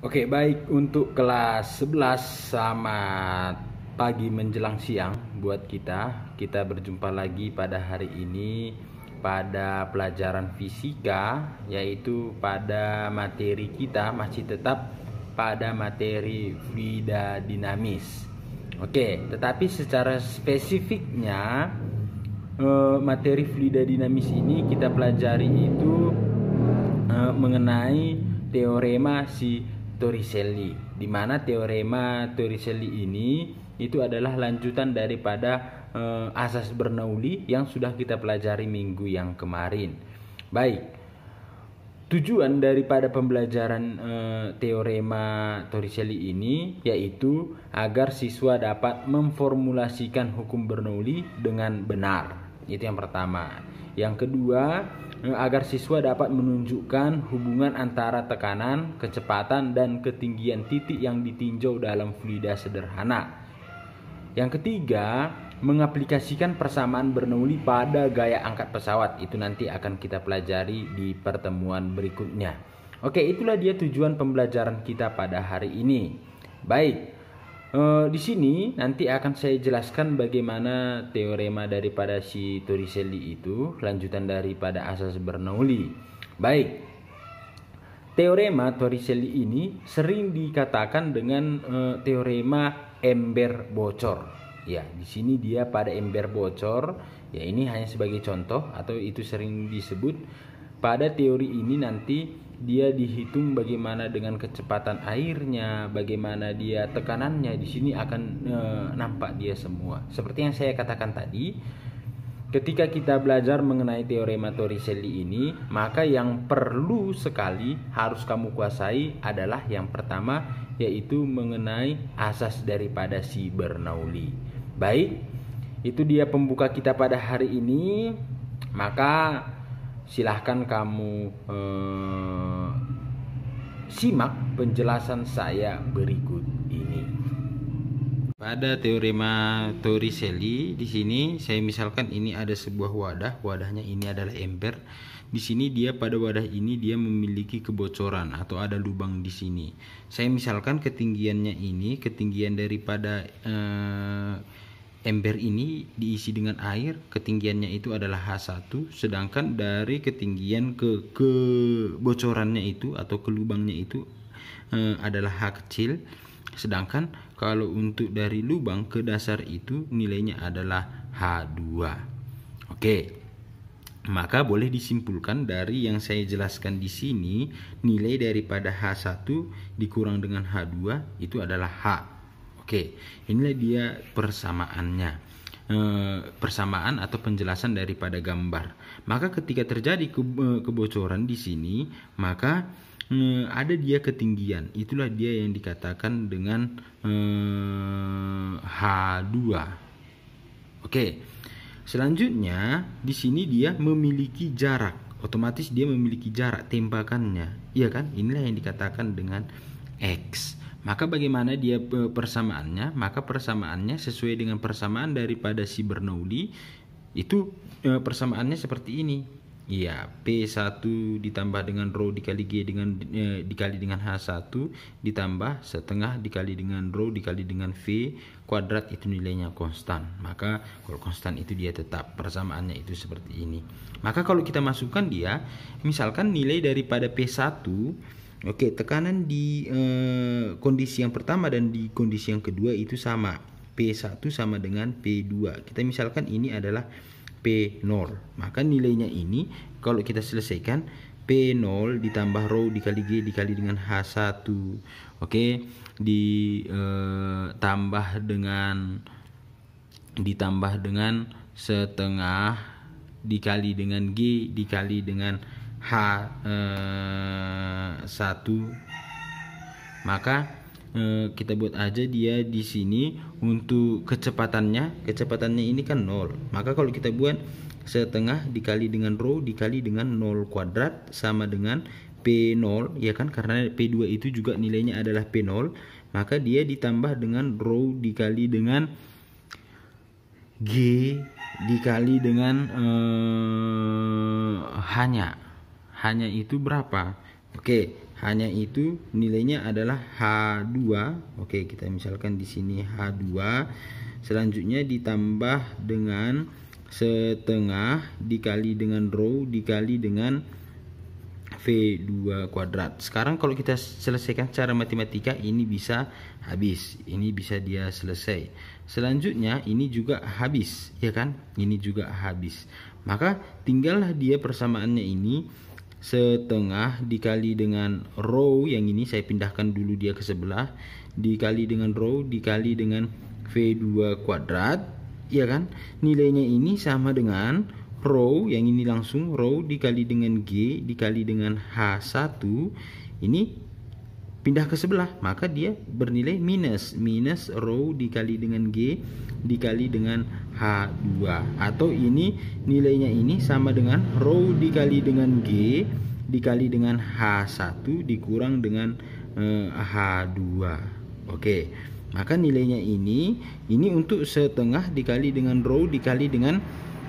Oke, baik untuk kelas 11, selamat pagi menjelang siang buat kita. Kita berjumpa lagi pada hari ini pada pelajaran fisika, yaitu pada materi kita masih tetap pada materi fluida dinamis. Oke, tetapi secara spesifiknya materi fluida dinamis ini kita pelajari itu mengenai teorema si Torricelli, di mana teorema Torricelli ini itu adalah lanjutan daripada asas Bernoulli yang sudah kita pelajari minggu yang kemarin. Baik, tujuan daripada pembelajaran teorema Torricelli ini yaitu agar siswa dapat memformulasikan hukum Bernoulli dengan benar. Itu yang pertama. Yang kedua, agar siswa dapat menunjukkan hubungan antara tekanan, kecepatan, dan ketinggian titik yang ditinjau dalam fluida sederhana. Yang ketiga, mengaplikasikan persamaan Bernoulli pada gaya angkat pesawat. Itu nanti akan kita pelajari di pertemuan berikutnya. Oke, itulah dia tujuan pembelajaran kita pada hari ini. Baik, di sini nanti akan saya jelaskan bagaimana teorema daripada si Torricelli itu, lanjutan daripada asas Bernoulli. Baik, teorema Torricelli ini sering dikatakan dengan teorema ember bocor. Ya, di sini dia pada ember bocor. Ya, ini hanya sebagai contoh atau itu sering disebut. Pada teori ini nanti dia dihitung bagaimana dengan kecepatan airnya, bagaimana dia tekanannya. Di sini akan nampak dia semua. Seperti yang saya katakan tadi, ketika kita belajar mengenai teorema Torricelli ini, maka yang perlu sekali harus kamu kuasai adalah yang pertama, yaitu mengenai asas daripada si Bernoulli. Baik, itu dia pembuka kita pada hari ini. Maka silahkan kamu simak penjelasan saya berikut ini. Pada teorema Torricelli di sini saya misalkan ini ada sebuah wadah, wadahnya ini adalah ember. Di sini dia pada wadah ini dia memiliki kebocoran atau ada lubang di sini. Saya misalkan ketinggiannya ini, ketinggian daripada ember ini diisi dengan air, ketinggiannya itu adalah H1, sedangkan dari ketinggian ke kebocorannya itu atau ke lubangnya itu adalah H kecil, sedangkan kalau untuk dari lubang ke dasar itu nilainya adalah H2. Oke, maka boleh disimpulkan dari yang saya jelaskan di sini, nilai daripada H1 dikurang dengan H2 itu adalah H. Oke, inilah dia persamaannya, persamaan atau penjelasan daripada gambar. Maka ketika terjadi kebocoran di sini, maka ada dia ketinggian. Itulah dia yang dikatakan dengan H2. Oke, selanjutnya di sini dia memiliki jarak. Otomatis dia memiliki jarak tembakannya, iya kan? Inilah yang dikatakan dengan X. Maka bagaimana dia persamaannya? Maka persamaannya sesuai dengan persamaan daripada si Bernoulli. Itu persamaannya seperti ini. Ya, P1 ditambah dengan rho dikali G dikali dengan H1 ditambah setengah dikali dengan rho dikali dengan V kuadrat, itu nilainya konstan. Maka kalau konstan itu dia tetap, persamaannya itu seperti ini. Maka kalau kita masukkan dia, misalkan nilai daripada P1, oke, tekanan di kondisi yang pertama dan di kondisi yang kedua itu sama. P1 sama dengan P2. Kita misalkan ini adalah P0. Maka nilainya ini kalau kita selesaikan, P0 ditambah rho dikali G dikali dengan H1. Oke, ditambah dengan setengah dikali dengan G dikali dengan H1. Maka kita buat aja dia di sini untuk kecepatannya ini kan 0. Maka kalau kita buat setengah dikali dengan rho dikali dengan 0 kuadrat sama dengan P0, ya kan, karena P2 itu juga nilainya adalah P0. Maka dia ditambah dengan rho dikali dengan G dikali dengan hanya itu berapa? Oke, H-nya itu nilainya adalah H2. Oke, kita misalkan di sini H2. Selanjutnya ditambah dengan setengah dikali dengan rho dikali dengan V2 kuadrat. Sekarang kalau kita selesaikan secara matematika, ini bisa habis, ini bisa dia selesai. Selanjutnya ini juga habis, ya kan? Ini juga habis. Maka tinggallah dia persamaannya ini, setengah dikali dengan rho, yang ini saya pindahkan dulu dia ke sebelah, dikali dengan rho dikali dengan V2 kuadrat, ya kan? Nilainya ini sama dengan rho, yang ini langsung rho dikali dengan G dikali dengan H1, ini pindah ke sebelah, maka dia bernilai minus rho dikali dengan G dikali dengan H2, atau ini nilainya ini sama dengan rho dikali dengan G dikali dengan H1 dikurang dengan H2. Oke, maka nilainya ini untuk setengah dikali dengan rho dikali dengan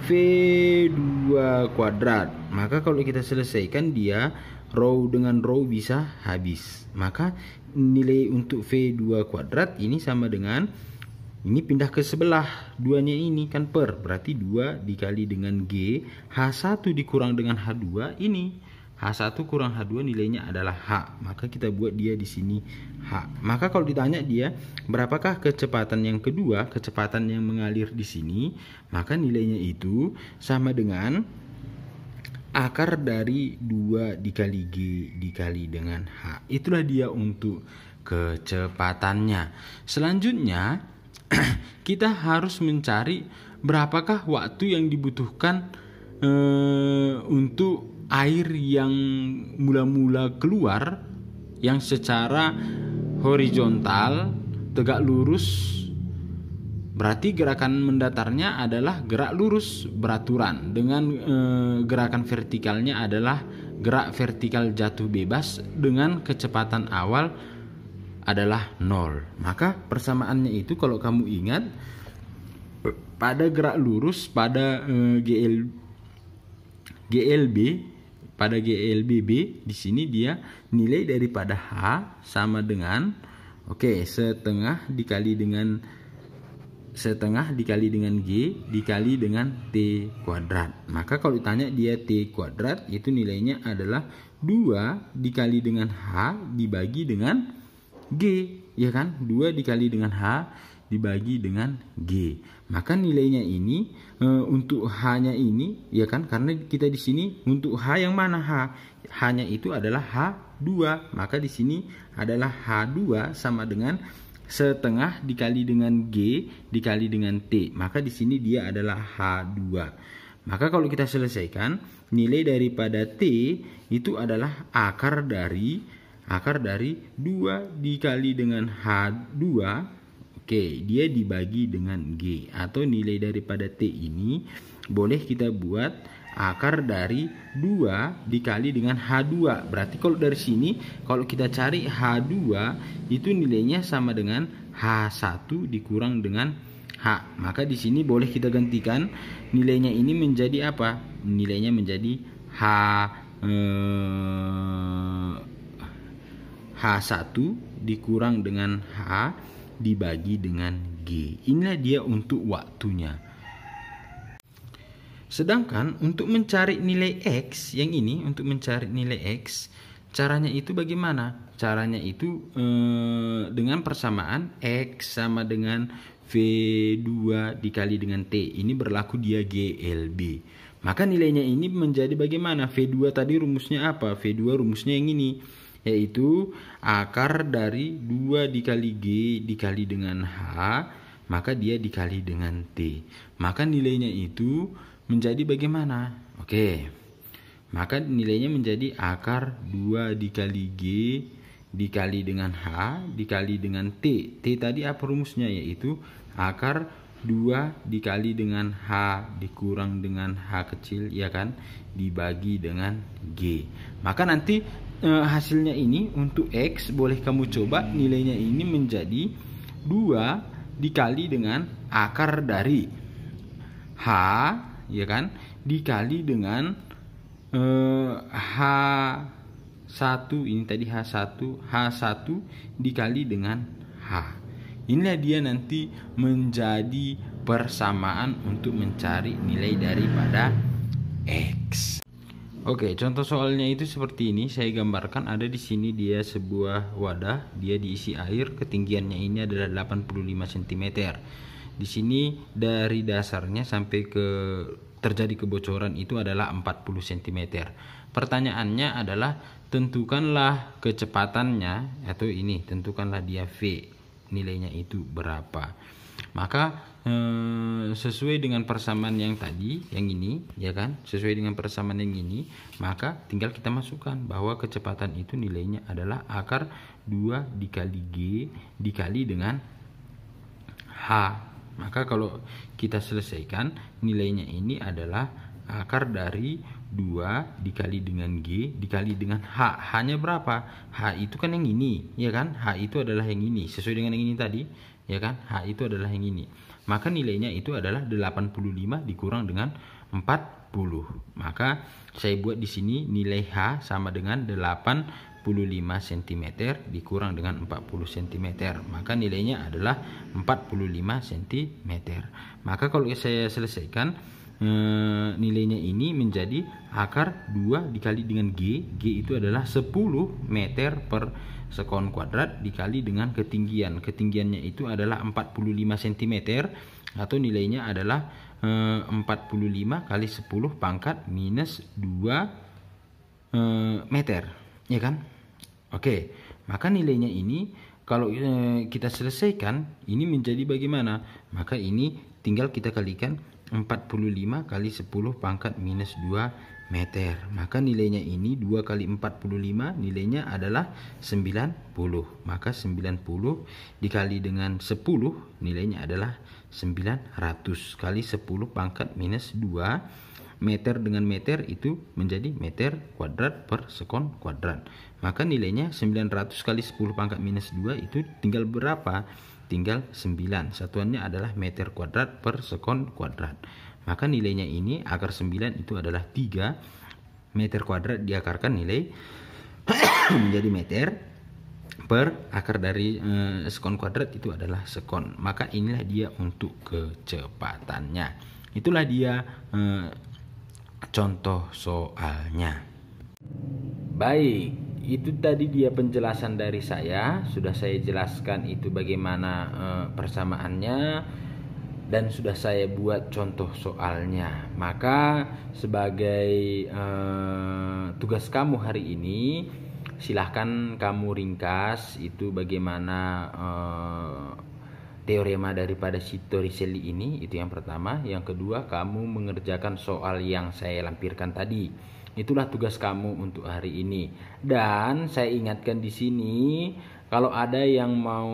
V2 kuadrat. Maka kalau kita selesaikan, dia rho dengan rho bisa habis. Maka nilai untuk V2 kuadrat ini sama dengan, ini pindah ke sebelah, duanya ini kan per, berarti 2 dikali dengan G, H1 dikurang dengan H2, ini H1 kurang H2 nilainya adalah H. Maka kita buat dia di sini H. Maka kalau ditanya dia berapakah kecepatan yang kedua, kecepatan yang mengalir di sini, maka nilainya itu sama dengan akar dari 2 dikali G dikali dengan H. Itulah dia untuk kecepatannya. Selanjutnya kita harus mencari berapakah waktu yang dibutuhkan untuk air yang mula-mula keluar, yang secara horizontal tegak lurus, berarti gerakan mendatarnya adalah gerak lurus beraturan, dengan gerakan vertikalnya adalah gerak vertikal jatuh bebas dengan kecepatan awal adalah 0. Maka persamaannya itu kalau kamu ingat, pada gerak lurus pada GLB, pada GLBB di sini dia nilai daripada H sama dengan setengah dikali dengan G dikali dengan T kuadrat. Maka kalau ditanya dia T kuadrat, itu nilainya adalah 2 dikali dengan H dibagi dengan G, ya kan? 2 dikali dengan H dibagi dengan G. Maka nilainya ini untuk H-nya ini, ya kan? Karena kita di sini untuk H yang mana H? H-nya itu adalah H2. Maka di sini adalah H2 sama dengan setengah dikali dengan G dikali dengan T. Maka di sini dia adalah H2. Maka kalau kita selesaikan, nilai daripada T itu adalah akar dari 2 dikali dengan H2. Dia dibagi dengan G, atau nilai daripada T ini boleh kita buat akar dari 2 dikali dengan H2. Berarti kalau dari sini, kalau kita cari H2 itu nilainya sama dengan H1 dikurang dengan H. Maka di sini boleh kita gantikan nilainya ini menjadi apa? Nilainya menjadi H1 dikurang dengan H dibagi dengan G. Inilah dia untuk waktunya. Sedangkan untuk mencari nilai X, yang ini untuk mencari nilai X, caranya itu bagaimana? Caranya itu dengan persamaan X sama dengan V2 dikali dengan T. Ini berlaku dia GLB. Maka nilainya ini menjadi bagaimana? V2 tadi rumusnya apa? V2 rumusnya yang ini, yaitu akar dari 2 dikali G dikali dengan H, maka dia dikali dengan T. Maka nilainya itu menjadi bagaimana? Maka nilainya menjadi akar 2 dikali G dikali dengan H dikali dengan T. T tadi apa rumusnya? Yaitu akar 2 dikali dengan H dikurang dengan H kecil, ya kan, dibagi dengan G. Maka nanti hasilnya ini untuk X boleh kamu coba nilainya ini menjadi 2 dikali dengan akar dari H, ya kan, dikali dengan H1 1 ini tadi H1 dikali dengan H. Inilah dia nanti menjadi persamaan untuk mencari nilai daripada X. Oke, contoh soalnya itu seperti ini. Saya gambarkan, ada di sini dia sebuah wadah, dia diisi air, ketinggiannya ini adalah 85 cm. Di sini dari dasarnya sampai ke terjadi kebocoran itu adalah 40 cm. Pertanyaannya adalah tentukanlah kecepatannya, atau ini tentukanlah dia V, nilainya itu berapa. Maka sesuai dengan persamaan yang tadi, yang ini, ya kan, sesuai dengan persamaan yang ini, maka tinggal kita masukkan bahwa kecepatan itu nilainya adalah akar 2 dikali G dikali dengan H. Maka kalau kita selesaikan, nilainya ini adalah akar dari 2 dikali dengan G dikali dengan H. H-nya berapa? H itu kan yang ini, ya kan? H itu adalah yang ini, sesuai dengan yang ini tadi, ya kan? H itu adalah yang ini. Maka nilainya itu adalah 85 dikurang dengan 40. Maka saya buat di sini nilai H sama dengan 85 cm dikurang dengan 40 cm. Maka nilainya adalah 45 cm. Maka kalau saya selesaikan, nilainya ini menjadi akar 2 dikali dengan G. G itu adalah 10 meter per sekon kuadrat dikali dengan ketinggian. Ketinggiannya itu adalah 45 cm, atau nilainya adalah 45 kali 10 pangkat minus 2 meter, ya kan? Oke, maka nilainya ini kalau kita selesaikan, ini menjadi bagaimana? Maka ini tinggal kita kalikan 45 kali 10 pangkat minus 2 meter. Maka nilainya ini 2 kali 45 nilainya adalah 90. Maka 90 dikali dengan 10 nilainya adalah 900 kali 10 pangkat minus 2 meter dengan meter itu menjadi meter kuadrat per sekon kuadrat. Maka nilainya 900 kali 10 pangkat minus 2 itu tinggal berapa? Tinggal 9. Satuannya adalah meter kuadrat per sekon kuadrat. Maka nilainya ini akar 9 itu adalah 3 meter kuadrat diakarkan nilai menjadi meter per akar dari sekon kuadrat itu adalah sekon. Maka inilah dia untuk kecepatannya. Itulah dia contoh soalnya. Baik, itu tadi dia penjelasan dari saya. Sudah saya jelaskan itu bagaimana persamaannya, dan sudah saya buat contoh soalnya. Maka sebagai tugas kamu hari ini, silahkan kamu ringkas itu bagaimana teorema daripada si Torricelli ini. Itu yang pertama. Yang kedua, kamu mengerjakan soal yang saya lampirkan tadi. Itulah tugas kamu untuk hari ini. Dan saya ingatkan di sini, kalau ada yang mau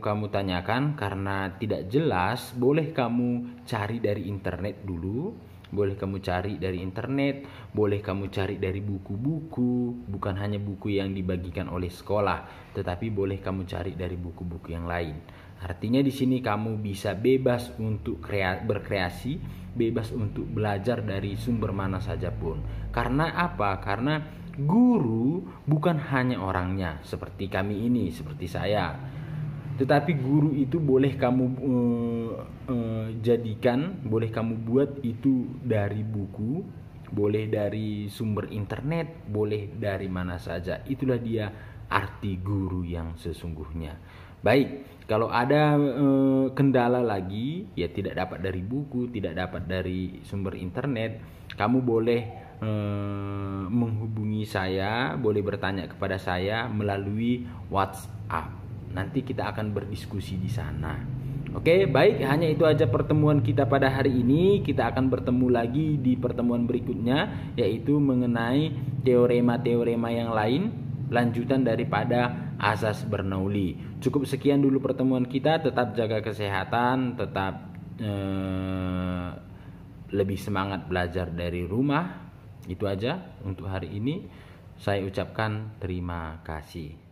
kamu tanyakan karena tidak jelas, boleh kamu cari dari internet dulu. Boleh kamu cari dari internet, boleh kamu cari dari buku-buku, bukan hanya buku yang dibagikan oleh sekolah, tetapi boleh kamu cari dari buku-buku yang lain. Artinya di sini kamu bisa bebas untuk berkreasi, bebas untuk belajar dari sumber mana saja pun. Karena apa? Karena guru bukan hanya orangnya seperti kami ini, seperti saya. Tetapi guru itu boleh kamu jadikan, boleh kamu buat itu dari buku, boleh dari sumber internet, boleh dari mana saja. Itulah dia arti guru yang sesungguhnya. Baik, kalau ada kendala lagi, ya tidak dapat dari buku, tidak dapat dari sumber internet, kamu boleh menghubungi saya, boleh bertanya kepada saya melalui WhatsApp. Nanti kita akan berdiskusi di sana. Oke, baik, hanya itu aja pertemuan kita pada hari ini. Kita akan bertemu lagi di pertemuan berikutnya, yaitu mengenai teorema-teorema yang lain, lanjutan daripada asas Bernoulli. Cukup sekian dulu pertemuan kita. Tetap jaga kesehatan, tetap lebih semangat belajar dari rumah. Itu aja untuk hari ini. Saya ucapkan terima kasih.